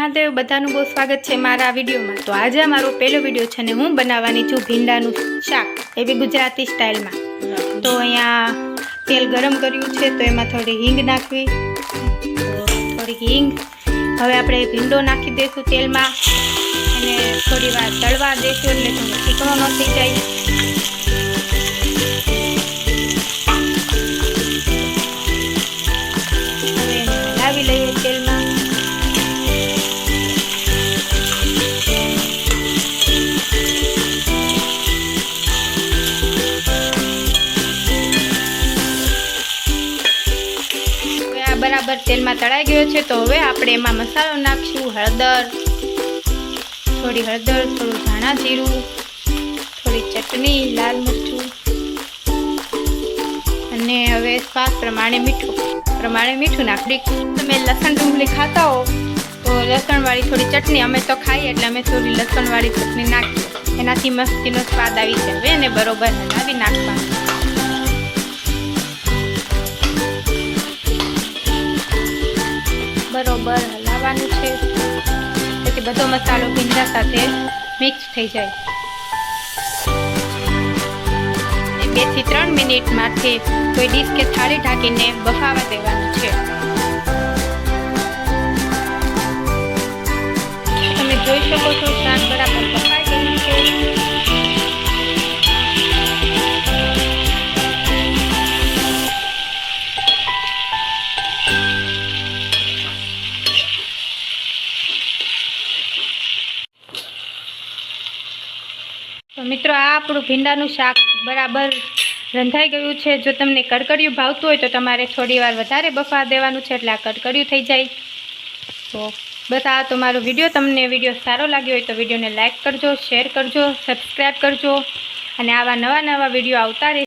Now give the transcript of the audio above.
મહાદેવ બધાનું બહુ સ્વાગત છે મારા વિડીયોમાં। તો આજે મારો પહેલો વિડીયો છે ને હું બનાવવાની છું ભીંડાનું શાક એવી ગુજરાતી સ્ટાઇલમાં। તો અહીંયા તેલ ગરમ કર્યું છે તો એમાં થોડી હિંગ નાખવી, થોડીક હિંગ। હવે આપણે ભીંડો નાખી દઈશું તેલમાં અને થોડી વાર તળવા દઈશું એટલે થોડો ચીકણો ન થઈ જાય। હવે એને હલાવી લઈએ તેલમાં। बराबर तेल में तळाई गयो है तो हवे आपणे एमां मसालो नाखशुं। हळदर, थोड़ी हळदर, थोड़ुं धाणा जीरुं, थोड़ी चटनी, लाल मरचुं अने हवे स्वाद प्रमाणे मीठुं नाखी। तमे लसण डુંગળી खाता हो तो लसण वाली थोड़ी चटनी अमे तो खाईए एटले अमे थोड़ी लसण वाली चटनी नाखी, एनाथी मस्तीनो स्वाद आवी जाय। हवे एने बरोबर हलावी नाखवानुं। बरोबर हलावानुं छे जेथी बधो मसालो भींडा साथे मिक्स थई जाय। 2 થી 3 मिनिट माथे कोई डिश के थाળી ढाकीने बफावा देवानुं छे। तमे जोई शको छो शाक बराबर बफाई गयुं छे। तो मित्रों आ आपणुं भींडानुं शाक बराबर रंधाई गयुं छे। जो तमने कड़कड़ियुं भावतुं होय तो तमारे थोड़ी वार वधारे बफावा देवानुं छे एटले आ कड़कड़ियुं थई जाय। तो बस आ तो मारो विडियो। तमने विडियो सारो लाग्यो होय तो विडियोने लाइक करजो, शेर करजो, सब्सक्राइब करजो अने आवा नवा नवा विडियो आवता रहे।